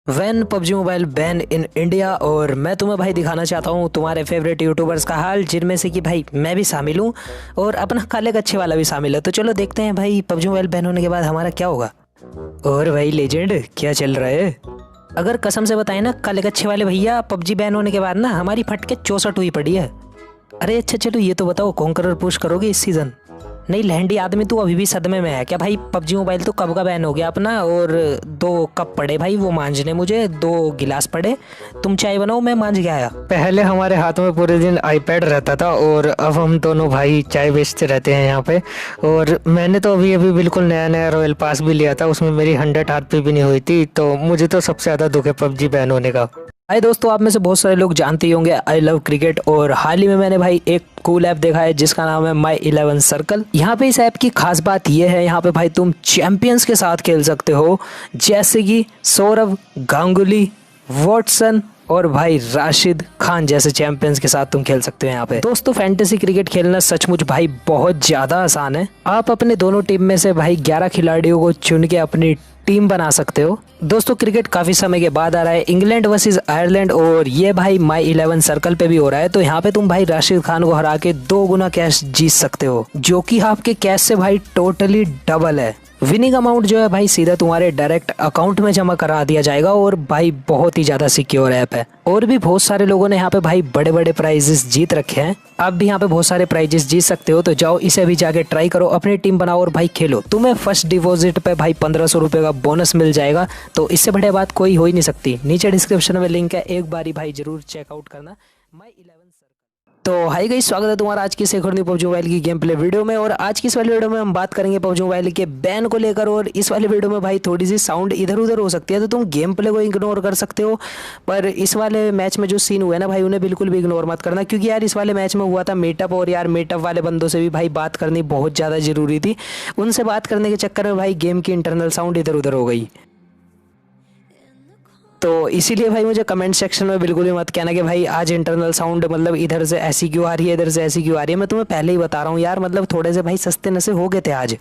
Van PUBG mobile ban in India. और मैं तुम्हें भाई दिखाना चाहता हूँ तुम्हारे फेवरेट यूट्यूबर्स का हाल, जिनमें से कि भाई मैं भी शामिल हूँ और अपना काले कच्छे वाला भी शामिल है। तो चलो देखते हैं भाई पबजी मोबाइल बैन होने के बाद हमारा क्या होगा। और भाई लेजेंड क्या चल रहा है। अगर कसम से बताएं ना काले कच्छे वाले भैया, पबजी बैन होने के बाद ना हमारी फटके 64 हुई पड़ी है। अरे अच्छा चलो ये तो बताओ कॉन्करर पुश करोगे इस सीजन? नहीं लहंडी आदमी तू अभी भी सदमे में है क्या भाई? पबजी मोबाइल तो कब का बैन हो गया अपना। और 2 कप पड़े भाई वो मांझने, मुझे 2 गिलास पड़े। तुम चाय बनाओ मैं मांझ के आया। पहले हमारे हाथ में पूरे दिन आईपैड रहता था और अब हम दोनों भाई चाय बेचते रहते हैं यहाँ पे। और मैंने तो अभी अभी बिल्कुल नया नया रॉयल पास भी लिया था, उसमें मेरी 100 आरपी भी नहीं हुई थी। तो मुझे तो सबसे ज़्यादा दुख है पबजी बैन होने का। हाय दोस्तों, आप में से बहुत सारे लोग जानते ही होंगे आई लव क्रिकेट। और हाल ही में मैंने भाई एक कूल ऐप देखा है जिसका नाम है माई 11 सर्कल। यहाँ पे इस ऐप की खास बात यह है, यहाँ पे भाई तुम चैंपियंस के साथ खेल सकते हो, जैसे कि सौरव गांगुली, वॉटसन और भाई राशिद खान जैसे चैंपियंस के साथ तुम खेल सकते हो यहाँ पे। दोस्तों फैंटेसी क्रिकेट खेलना सचमुच भाई बहुत ज्यादा आसान है। आप अपने दोनों टीम में से भाई 11 खिलाड़ियों को चुन के अपनी टीम बना सकते हो। दोस्तों क्रिकेट काफी समय के बाद आ रहा है, इंग्लैंड वर्सेस आयरलैंड, और ये भाई माई 11 सर्कल पे भी हो रहा है। तो यहाँ पे तुम भाई राशिद खान को हरा के 2 गुना कैश जीत सकते हो, जो कि आपके कैश से भाई टोटली डबल है। विनिंग अमाउंट जो है भाई सीधा तुम्हारे डायरेक्ट अकाउंट में जमा करा दिया जाएगा। और भाई बहुत ही ज्यादा सिक्योर ऐप है। और भी बहुत सारे लोगों ने यहाँ पे भाई बड़े बड़े प्राइजेस जीत रखे हैं। आप भी यहाँ पे बहुत सारे प्राइजेस जीत सकते हो। तो जाओ इसे भी जाके ट्राई करो, अपनी टीम बनाओ और भाई खेलो। तुम्हें फर्स्ट डिपॉजिट पे भाई 1500 रुपए का बोनस मिल जाएगा। तो इससे बढ़िया बात कोई हो ही नहीं सकती। नीचे डिस्क्रिप्शन में लिंक है, एक बारी भाई जरूर चेकआउट करना माई 11। तो हाय गाइस, स्वागत है तुम्हारा आज की इस एक और नई पबजी मोबाइल की गेम प्ले वीडियो में। और आज की इस वाली वीडियो में हम बात करेंगे पबजी मोबाइल के बैन को लेकर। और इस वाली वीडियो में भाई थोड़ी सी साउंड इधर उधर हो सकती है, तो तुम गेम प्ले को इग्नोर कर सकते हो। पर इस वाले मैच में जो सीन हुए ना भाई, उन्हें बिल्कुल भी इग्नोर मत करना, क्योंकि यार इस वाले मैच में हुआ था मीटअप। और यार मीटअप वाले बंदों से भी भाई बात करनी बहुत ज़्यादा ज़रूरी थी। उनसे बात करने के चक्कर में भाई गेम की इंटरनल साउंड इधर उधर हो गई। तो इसीलिए भाई मुझे कमेंट सेक्शन में बिल्कुल भी मत कहना कि भाई आज इंटरनल साउंड मतलब इधर से ऐसी क्यों आ रही है, इधर से ऐसी क्यों आ रही है। मैं तुम्हें पहले ही बता रहा हूँ यार, मतलब थोड़े से भाई सस्ते नशे हो गए थे आज।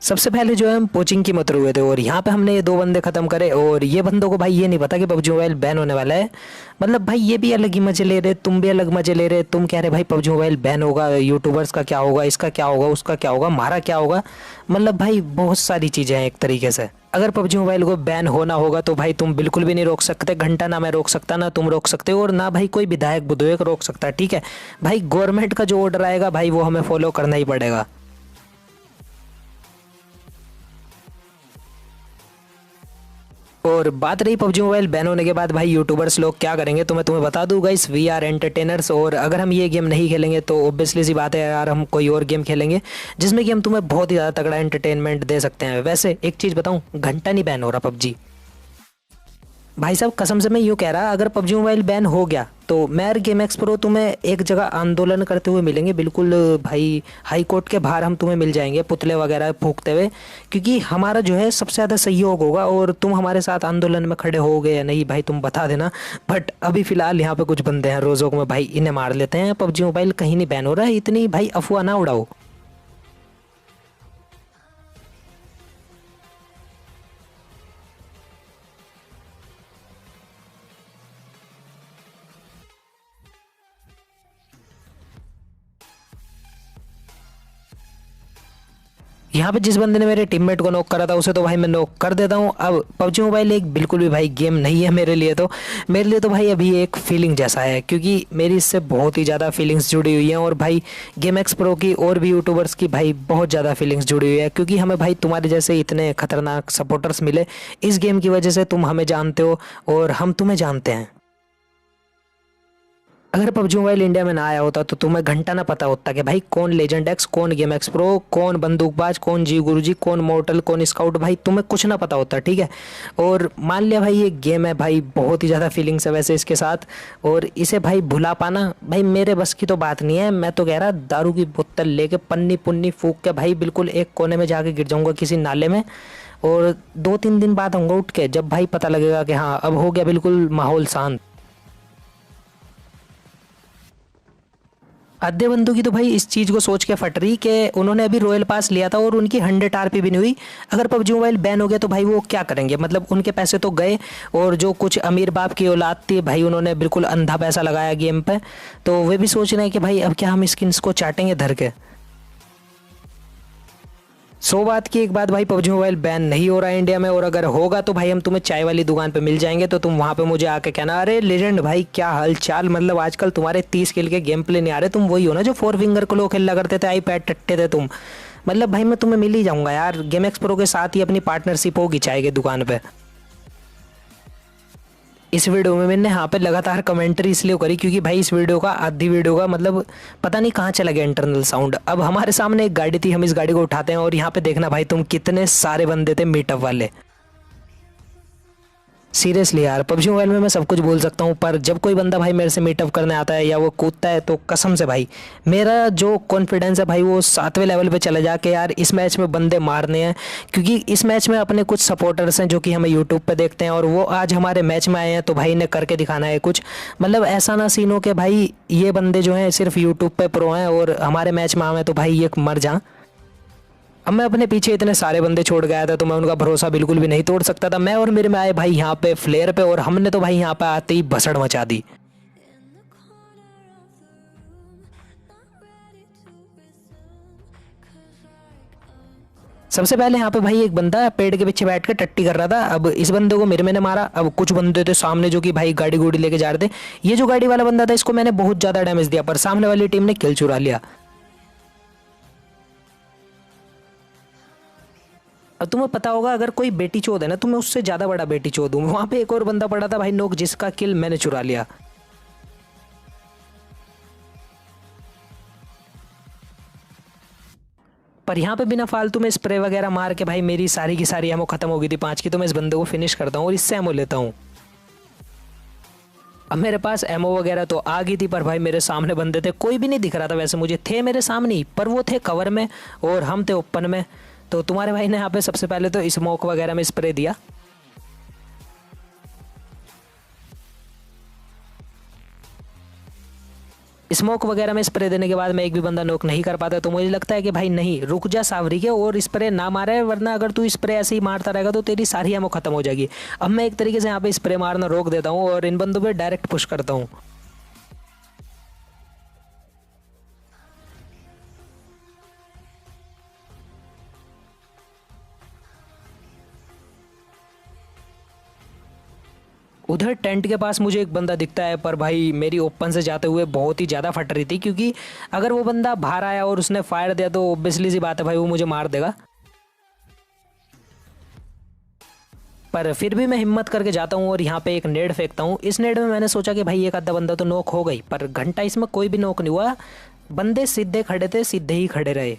सबसे पहले जो है हम पोचिंग की मत हुए थे, और यहाँ पे हमने ये 2 बंदे खत्म करे। और ये बंदों को भाई ये नहीं पता कि पबजी मोबाइल बैन होने वाला है। मतलब भाई ये भी अलग ही मजे ले रहे, तुम भी अलग मजे ले रहे। तुम कह रहे भाई पबजी मोबाइल बैन होगा, यूट्यूबर्स का क्या होगा, इसका क्या होगा, उसका क्या होगा, हमारा क्या होगा। मतलब भाई बहुत सारी चीजें हैं एक तरीके से। अगर पबजी मोबाइल को बैन होना होगा तो भाई तुम बिल्कुल भी नहीं रोक सकते। घंटा ना मैं रोक सकता, ना तुम रोक सकते हो, और ना भाई कोई विधायक विधेयक रोक सकता। ठीक है भाई, गवर्नमेंट का जो ऑर्डर आएगा भाई वो हमें फॉलो करना ही पड़ेगा। और बात रही पबजी मोबाइल बैन होने के बाद भाई यूट्यूबर्स लोग क्या करेंगे, तो मैं तुम्हें बता दूं गाइस, वी आर एंटरटेनर्स। और अगर हम ये गेम नहीं खेलेंगे तो ऑब्वियसली सी बात है यार, हम कोई और गेम खेलेंगे जिसमें कि हम तुम्हें बहुत ही ज़्यादा तगड़ा एंटरटेनमेंट दे सकते हैं। वैसे एक चीज़ बताऊं, घंटा नहीं बैन हो रहा पबजी। भाई साहब कसम से मैं यूँ कह रहा, अगर पबजी मोबाइल बैन हो गया तो मैं और गेम एक्स प्रो तुम्हें एक जगह आंदोलन करते हुए मिलेंगे बिल्कुल भाई। हाई कोर्ट के बाहर हम तुम्हें मिल जाएंगे पुतले वगैरह फूंकते हुए, क्योंकि हमारा जो है सबसे ज़्यादा सहयोग होगा। और तुम हमारे साथ आंदोलन में खड़े होगे या नहीं भाई तुम बता देना। बट अभी फिलहाल यहाँ पे कुछ बंदे हैं रोज़ों में भाई, इन्हें मार लेते हैं। पबजी मोबाइल कहीं नहीं बैन हो रहा है, इतनी भाई अफवाह ना उड़ाओ। यहाँ पे जिस बंदे ने मेरे टीममेट को नॉक करा था उसे तो भाई मैं नॉक कर देता हूँ। अब पबजी मोबाइल एक बिल्कुल भी भाई गेम नहीं है मेरे लिए तो भाई अभी एक फीलिंग जैसा है, क्योंकि मेरी इससे बहुत ही ज़्यादा फीलिंग्स जुड़ी हुई हैं। और भाई गेम एक्स प्रो की और भी यूट्यूबर्स की भाई बहुत ज़्यादा फीलिंग्स जुड़ी हुई है, क्योंकि हमें भाई तुम्हारे जैसे इतने खतरनाक सपोर्टर्स मिले इस गेम की वजह से। तुम हमें जानते हो और हम तुम्हें जानते हैं। अगर पबजी मोबाइल इंडिया में ना आया होता तो तुम्हें घंटा ना पता होता कि भाई कौन लेजेंड एक्स, कौन गेम एक्स प्रो, कौन बंदूकबाज, कौन जी गुरुजी, कौन मोर्टल, कौन स्काउट। भाई तुम्हें कुछ ना पता होता। ठीक है, और मान लिया भाई ये गेम है भाई, बहुत ही ज़्यादा फीलिंग्स है वैसे इसके साथ। और इसे भाई भुला पाना भाई मेरे बस की तो बात नहीं है। मैं तो कह रहा दारू की बोतल लेके पन्नी पुन्नी फूक के भाई बिल्कुल एक कोने में जाके गिर जाऊंगा किसी नाले में। और 2-3 दिन बाद आऊँगा उठ के, जब भाई पता लगेगा कि हाँ अब हो गया बिल्कुल माहौल शांत। आधे बंदों की तो भाई इस चीज़ को सोच के फट रही कि उन्होंने अभी रॉयल पास लिया था और उनकी 100 आरपी भी नहीं हुई। अगर पबजी मोबाइल बैन हो गया तो भाई वो क्या करेंगे, मतलब उनके पैसे तो गए। और जो कुछ अमीर बाप की औलाद थी भाई, उन्होंने बिल्कुल अंधा पैसा लगाया गेम पे, तो वे भी सोच रहे हैं कि भाई अब क्या हम स्किन्स को चाटेंगे धर के। सो बात की एक बात भाई, पबजी मोबाइल बैन नहीं हो रहा है इंडिया में, और अगर होगा तो भाई हम तुम्हें चाय वाली दुकान पे मिल जाएंगे, तो तुम वहां पे मुझे आके कहना, अरे लेजेंड भाई क्या हाल चाल, मतलब आजकल तुम्हारे 30 किल के गेम प्ले नहीं आ रहे, तुम वही हो ना जो 4 फिंगर क्लो खेला करते थे, आईपैड टट्टे थे तुम। मतलब भाई मैं तुम्हें मिल ही जाऊंगा यार, गेम एक्स प्रो के साथ ही अपनी पार्टनरशिप होगी चाय की दुकान पे। इस वीडियो में मैंने यहाँ पे लगातार कमेंट्री इसलिए करी क्योंकि भाई इस वीडियो का आधी वीडियो का मतलब पता नहीं कहाँ चला गया इंटरनल साउंड। अब हमारे सामने एक गाड़ी थी, हम इस गाड़ी को उठाते हैं और यहाँ पे देखना भाई तुम कितने सारे बंदे थे मीटअप वाले। सीरियसली यार, पबजी मोबाइल में मैं सब कुछ बोल सकता हूँ, पर जब कोई बंदा भाई मेरे से मीटअप करने आता है या वो कूदता है तो कसम से भाई मेरा जो कॉन्फिडेंस है भाई वो 7वें लेवल पे चले जाके यार इस मैच में बंदे मारने हैं। क्योंकि इस मैच में अपने कुछ सपोर्टर्स हैं जो कि हमें यूट्यूब पे देखते हैं और वो आज हमारे मैच में आए हैं, तो भाई इन्हें करके दिखाना है कुछ। मतलब ऐसा ना सीन हो कि भाई ये बंदे जो हैं सिर्फ यूट्यूब पे प्रो हैं और हमारे मैच में आए हैं तो भाई ये मर जा। अब मैं अपने पीछे इतने सारे बंदे छोड़ गया था तो मैं उनका भरोसा बिल्कुल भी नहीं तोड़ सकता था। मैं और मेरे में आए भाई यहाँ पे फ्लेयर पे, और हमने तो भाई यहाँ पे आते ही भसड़ मचा दी। सबसे पहले यहाँ पे भाई एक बंदा पेड़ के पीछे बैठ के टट्टी कर रहा था। अब इस बंदे को मेरे मैंने मारा। अब कुछ बंदे थे सामने जो कि भाई गाड़ी गुड़ी लेके जा रहे थे। ये जो गाड़ी वाला बंदा था इसको मैंने बहुत ज्यादा डैमेज दिया, पर सामने वाली टीम ने किल चुरा लिया। अब तुम्हें पता होगा अगर कोई बेटी चोद है ना तो मैं उससे ज्यादा बड़ा बेटी चोद हूँ। वहां पे एक और बंदा पड़ा था भाई नोक, जिसका किल मैंने चुरा लिया। पर यहाँ पे बिना फालतू में स्प्रे वगैरह मार के भाई मेरी सारी की सारी एमो खत्म हो गई थी 5 की, तो मैं इस बंदे को फिनिश करता हूँ और इससे एमो लेता हूँ। अब मेरे पास एमओ वगैरह तो आ गई थी, पर भाई मेरे सामने बंदे थे, कोई भी नहीं दिख रहा था वैसे मुझे, थे मेरे सामने ही पर वो थे कवर में और हम थे ओपन में। तो तुम्हारे भाई ने यहाँ पे सबसे पहले तो स्मोक वगैरह में स्प्रे दिया। स्मोक वगैरह में स्प्रे देने के बाद मैं एक भी बंदा नोक नहीं कर पाता, तो मुझे लगता है कि भाई नहीं रुक जा सावरी के और स्प्रे ना मारे, वरना अगर तू स्प्रे ऐसे ही मारता रहेगा तो तेरी सारी एमो खत्म हो जाएगी। अब मैं एक तरीके से यहाँ पे स्प्रे मारना रोक देता हूँ और इन बंदों पे डायरेक्ट पुश करता हूँ। उधर टेंट के पास मुझे एक बंदा दिखता है, पर भाई मेरी ओपन से जाते हुए बहुत ही ज़्यादा फट रही थी, क्योंकि अगर वो बंदा बाहर आया और उसने फायर दिया तो ऑब्वियसली सी बात है भाई वो मुझे मार देगा। पर फिर भी मैं हिम्मत करके जाता हूँ और यहाँ पे एक नेड फेंकता हूँ। इस नेड में मैंने सोचा कि भाई एक आधा बंदा तो नोक हो गई, पर घंटा इसमें कोई भी नोक नहीं हुआ। बंदे सीधे खड़े थे, सीधे ही खड़े रहे।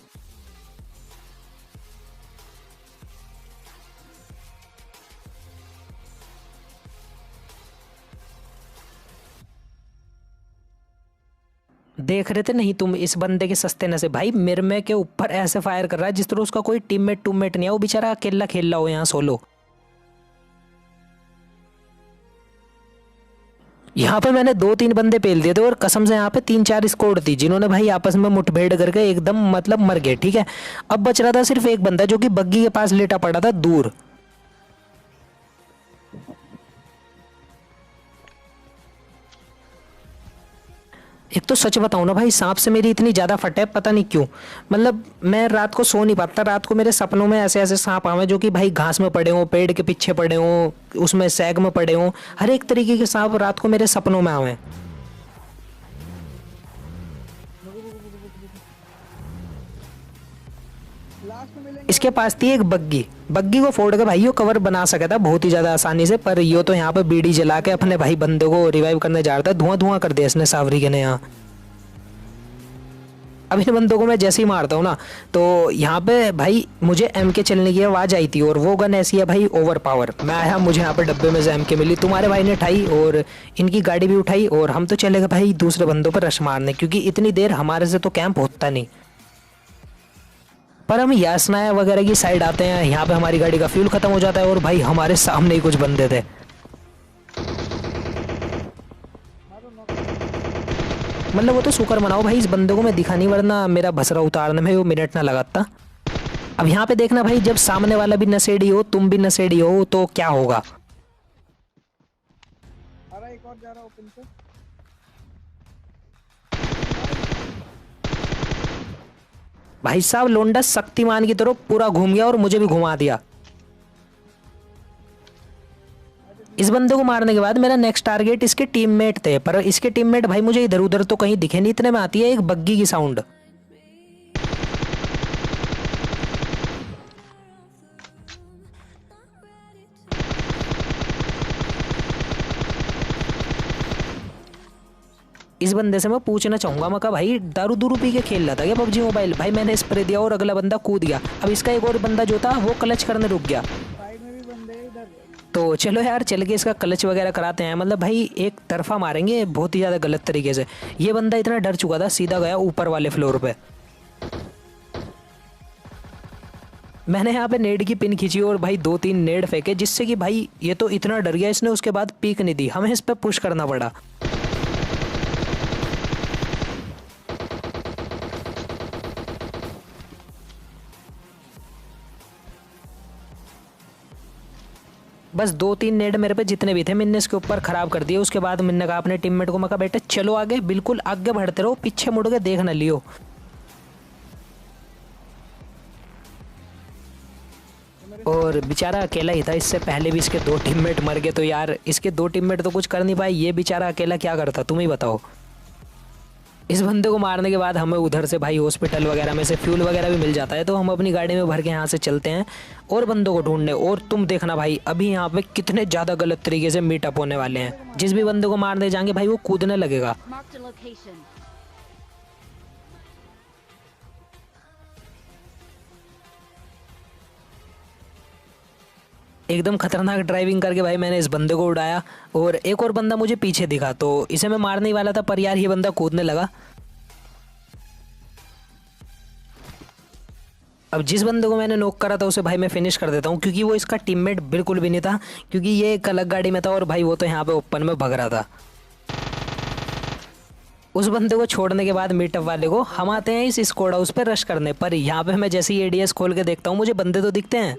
देख रहे थे नहीं तुम इस बंदे के सस्ते नशे, भाई मिरमे के ऊपर ऐसे फायर कर रहा है जिस तरह उसका कोई टीममेट टूममेट नहीं है, वो बेचारा अकेला खेल रहा हो यहाँ सोलो। यहाँ पे मैंने 2-3 बंदे पेल दिए थे और कसम से यहाँ पे 3-4 स्क्वाड थी जिन्होंने भाई आपस में मुठभेड़ करके एकदम मतलब मर गए, ठीक है। अब बच रहा था सिर्फ एक बंदा जो कि बग्गी के पास लेटा पड़ा था दूर। एक तो सच बताऊं ना भाई, सांप से मेरी इतनी ज्यादा फट है पता नहीं क्यों। मतलब मैं रात को सो नहीं पाता, रात को मेरे सपनों में ऐसे ऐसे सांप आवे जो कि भाई घास में पड़े हों, पेड़ के पीछे पड़े हों, उसमें सैग में पड़े हों, हर एक तरीके के सांप रात को मेरे सपनों में आवे। इसके पास थी एक बग्गी, बग्गी को फोड़ के भाई यो कवर बना सका था बहुत ही ज्यादा आसानी से, पर यो तो यहाँ पे बीड़ी जला के अपने भाई बंदे को रिवाइव करने जा रहा था। धुआं धुआं कर दिया इसने सावरी के ने यहाँ। अब इन बंदों को मैं जैसे ही मारता हूँ ना तो यहाँ पे भाई मुझे एम के चलने की आवाज़ आई थी, और वो गन ऐसी है भाई ओवर पावर। मैं आया, मुझे यहाँ पे डब्बे में से एम के मिली, तुम्हारे भाई ने उठाई और इनकी गाड़ी भी उठाई और हम तो चले गए भाई दूसरे बंदों पर रश मारने, क्योंकि इतनी देर हमारे से तो कैंप होता नहीं। पर हम यासनाया वगैरह की साइड आते हैं, यहाँ पे हमारी गाड़ी का फ्यूल खत्म हो जाता है और भाई हमारे सामने ही कुछ बंदे थे। मतलब वो तो शुक्र मनाओ भाई इस बंदे को मैं दिखा नहीं, वरना मेरा भसरा उतारने में वो मिनट ना लगाता। अब यहाँ पे देखना भाई, जब सामने वाला भी नशेड़ी हो तुम भी नशेड़ी हो तो क्या होगा। अरे एक और जा रहा ओपन से। भाई साहब लोंडा शक्तिमान की तरह पूरा घूम गया और मुझे भी घुमा दिया। इस बंदे को मारने के बाद मेरा नेक्स्ट टारगेट इसके टीममेट थे, पर इसके टीममेट भाई मुझे इधर उधर तो कहीं दिखे नहीं। इतने में आती है एक बग्गी की साउंड। इस बंदे से मैं पूछना चाहूंगा, मैं कहा भाई दारू दूरू पी के खेल रहा था क्या पबजी मोबाइल। भाई मैंने स्प्रे दिया और अगला बंदा कूद गया। अब इसका एक और बंदा जो था वो क्लच करने रुक गया। साइड में भी बंदे हैं इधर। तो चलो यार चल के इसका क्लच वगैरह कराते हैं। मतलब भाई एक तरफा मारेंगे बहुत ही ज़्यादा गलत तरीके से। ये बंदा इतना डर चुका था, सीधा गया ऊपर वाले फ्लोर पे। मैंने यहाँ पे नेड की पिन खींची और भाई 2-3 नेड फेंके, जिससे कि भाई ये तो इतना डर गया इसने। उसके बाद पीक नहीं दी, हमें इस पर पुश करना पड़ा। बस 2-3 नेड मेरे पे जितने भी थे मैंने इसके ऊपर खराब कर दिए। उसके बाद मैंने कहा अपने टीममेट को, मैं कहा बेटा चलो आगे, बिल्कुल आगे बढ़ते रहो, पीछे मुड़ के देख ना लियो। और बेचारा अकेला ही था, इससे पहले भी इसके 2 टीममेट मर गए। तो यार इसके 2 टीममेट तो कुछ कर नहीं पाए, ये बेचारा अकेला क्या करता तुम ही बताओ। इस बंदे को मारने के बाद हमें उधर से भाई हॉस्पिटल वगैरह में से फ्यूल वगैरह भी मिल जाता है। तो हम अपनी गाड़ी में भर के यहाँ से चलते हैं और बंदों को ढूंढने। और तुम देखना भाई अभी यहाँ पे कितने ज़्यादा गलत तरीके से मीटअप होने वाले हैं। जिस भी बंदे को मारने जाएंगे भाई वो कूदने लगेगा। Marked a location. एकदम खतरनाक ड्राइविंग करके भाई मैंने इस बंदे को उड़ाया। और एक और बंदा मुझे पीछे दिखा, तो इसे मैं मारने ही वाला था, पर यार ये बंदा कूदने लगा। अब जिस बंदे को मैंने नॉक करा था उसे भाई मैं फिनिश कर देता हूँ, क्योंकि वो इसका टीममेट बिल्कुल भी नहीं था, क्योंकि ये एक अलग गाड़ी में था और भाई वो तो यहाँ पे ओपन में भग रहा था। उस बंदे को छोड़ने के बाद मीटअप वाले को हम आते हैं इस स्कोड हाउस पे रश करने। पर यहाँ पे मैं जैसे ही एडीएस खोल के देखता हूँ मुझे बंदे तो दिखते हैं,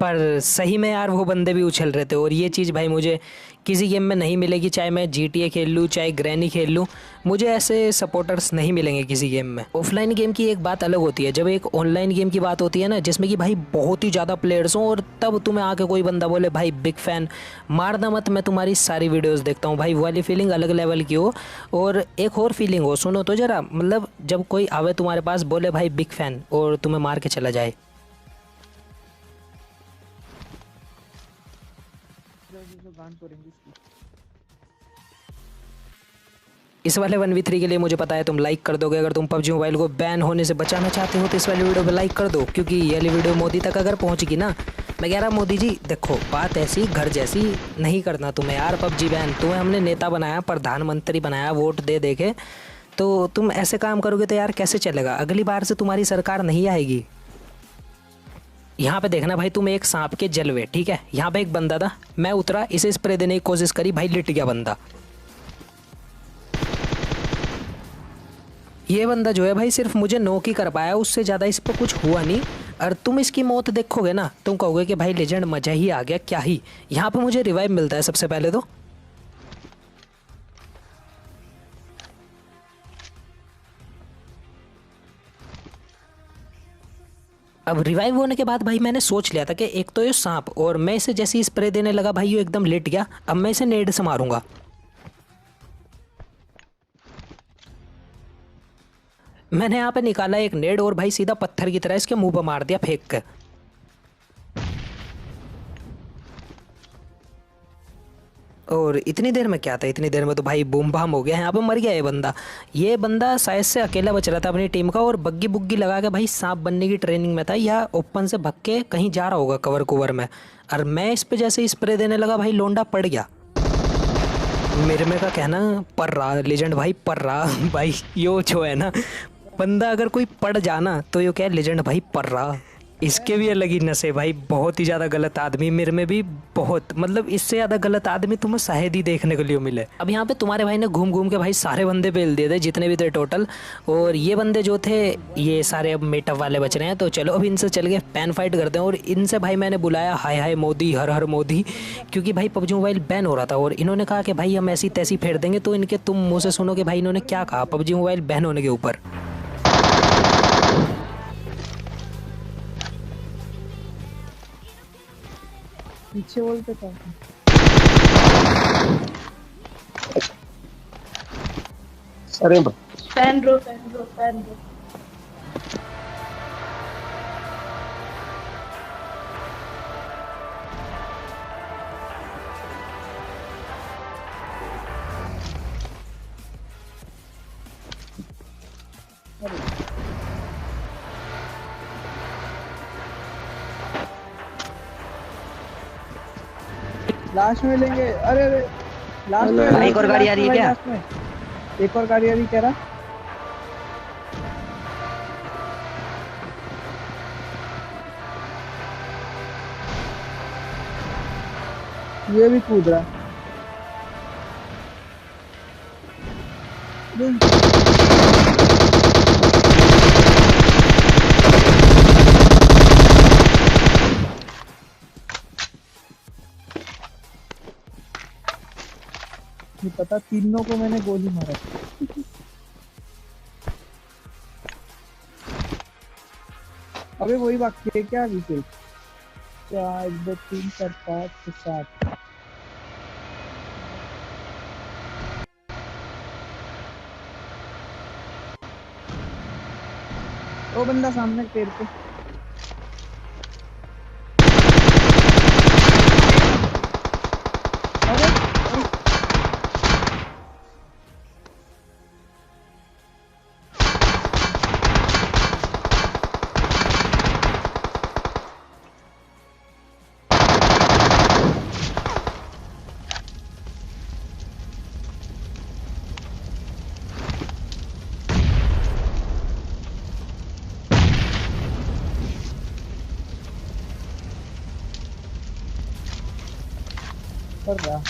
पर सही में यार वो बंदे भी उछल रहे थे। और ये चीज़ भाई मुझे किसी गेम में नहीं मिलेगी, चाहे मैं GTA खेल लूँ चाहे ग्रैनी खेल लूँ, मुझे ऐसे सपोर्टर्स नहीं मिलेंगे किसी गेम में। ऑफलाइन गेम की एक बात अलग होती है, जब एक ऑनलाइन गेम की बात होती है ना, जिसमें कि भाई बहुत ही ज़्यादा प्लेयर्स हों और तब तुम्हें आके कोई बंदा बोले भाई बिग फैन, मारना मत, मैं तुम्हारी सारी वीडियोज़ देखता हूँ, भाई वो वाली फीलिंग अलग लेवल की हो। और एक और फीलिंग हो, सुनो तो ज़रा, मतलब जब कोई आवे तुम्हारे पास बोले भाई बिग फैन और तुम्हें मार के चला जाए। जो गान करेंगे इसकी। इस वाले 1v3 के लिए मुझे पता है तुम लाइक कर दोगे। अगर तुम पबजी मोबाइल को बैन होने से बचाना चाहते हो तो इस वाली वीडियो पे लाइक कर दो, क्योंकि ये वाली वीडियो मोदी तक अगर पहुंचेगी ना, मैं कह रहा मोदी जी देखो बात ऐसी घर जैसी नहीं करना तुम्हें यार। पबजी बैन, तुम्हें हमने नेता बनाया, प्रधानमंत्री बनाया वोट दे दे के, तो तुम ऐसे काम करोगे तो यार कैसे चलेगा। अगली बार से तुम्हारी सरकार नहीं आएगी। यहाँ पे देखना भाई, तुम एक सांप के जलवे, ठीक है। यहाँ पे एक बंदा था, मैं उतरा, इसे स्प्रे देने की कोशिश करी, भाई लिट गया बंदा। ये बंदा जो है भाई सिर्फ मुझे नॉक ही कर पाया, उससे ज़्यादा इस पर कुछ हुआ नहीं। और तुम इसकी मौत देखोगे ना तुम कहोगे कि भाई लेजेंड मजा ही आ गया, क्या ही। यहाँ पे मुझे रिवाइव मिलता है सबसे पहले तो। अब रिवाइव होने के बाद भाई मैंने सोच लिया था कि एक तो ये सांप, और मैं इसे जैसे ही स्प्रे देने लगा भाई ये एकदम लेट गया। अब मैं इसे नेड से मारूंगा। मैंने यहाँ पे निकाला एक नेड और भाई सीधा पत्थर की तरह इसके मुंह पर मार दिया फेंक के। और इतनी देर में क्या था, इतनी देर में तो भाई बूम बाम हो गया, यहाँ पे मर गया ये बंदा। ये बंदा शायद से अकेला बच रहा था अपनी टीम का, और बग्गी बुग्गी लगा के भाई सांप बनने की ट्रेनिंग में था, या ओपन से भग के कहीं जा रहा होगा कवर कुवर में। और मैं इस पे जैसे स्प्रे देने लगा भाई लोंडा पड़ गया। मेरे में का कहना पड़ रहा लेजेंड भाई, पड़ रहा भाई। यो जो है ना, बंदा अगर कोई पड़ जाना तो यो क्या लेजेंड भाई पड़ रहा। इसके भी अलग ही नशे भाई, बहुत ही ज़्यादा गलत आदमी मेरे में भी, बहुत मतलब इससे ज़्यादा गलत आदमी तुम्हें शायद ही देखने को लिए मिले। अब यहाँ पे तुम्हारे भाई ने घूम घूम के भाई सारे बंदे पेल दिए थे जितने भी थे टोटल, और ये बंदे जो थे ये सारे अब मेटअप वाले बच रहे हैं। तो चलो अब इनसे चल के पैन फाइट करते हैं। और इनसे भाई मैंने बुलाया हाय हाय मोदी, हर हर मोदी, क्योंकि भाई पबजी मोबाइल बैन हो रहा था और इन्होंने कहा कि भाई हम ऐसी तैसी फेर देंगे। तो इनके तुम मुँह से सुनो कि भाई इन्होंने क्या कहा पबजी मोबाइल बैन होने के ऊपर। पीछे बोलते था। अरे bro, Fan bro, fan bro, fan bro. Last में लेंगे। अरे अरे लास्ट में भाई, last एक और में, गाड़ी last आ रही है में, क्या? last में। एक और गाड़ी आ रही कह रहा। ये भी कूद रहा। नहीं पता, तीनों को मैंने गोली मारा। अबे वही बाकी है क्या अभी फिर? 4 1 2 3 4 5 6 7। वो बंदा सामने पेड़ पे। अरे कर रहा।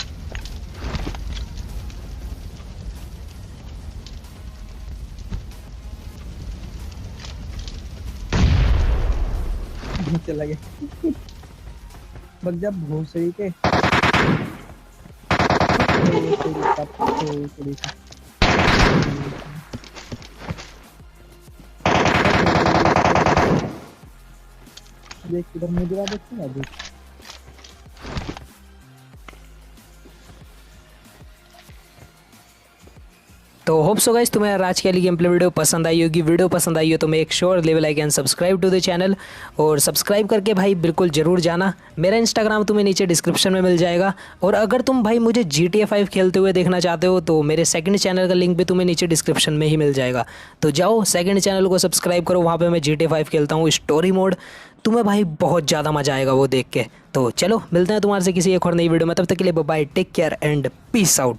चला गया। बग जा भोसड़ी के। देख इधर मुझे देखती ना देख। तो होप सो गाइस तुम्हें आज के लिए गेम प्ले वीडियो पसंद आई होगी। वीडियो पसंद आई हो तो make sure level like and subscribe to the channel, और सब्सक्राइब करके भाई बिल्कुल ज़रूर जाना। मेरा इंस्टाग्राम तुम्हें नीचे डिस्क्रिप्शन में मिल जाएगा। और अगर तुम भाई मुझे GTA 5 खेलते हुए देखना चाहते हो तो मेरे सेकंड चैनल का लिंक भी तुम्हें नीचे डिस्क्रिप्शन में ही मिल जाएगा। तो जाओ सेकंड चैनल को सब्सक्राइब करो, वहाँ पर मैं GTA 5 खेलता हूँ स्टोरी मोड। तुम्हें भाई बहुत ज़्यादा मज़ा आएगा वो देख के। तो चलो मिलते हैं तुम्हारे से किसी एक और नई वीडियो में, तब तक के लिए bye, take care and peace out.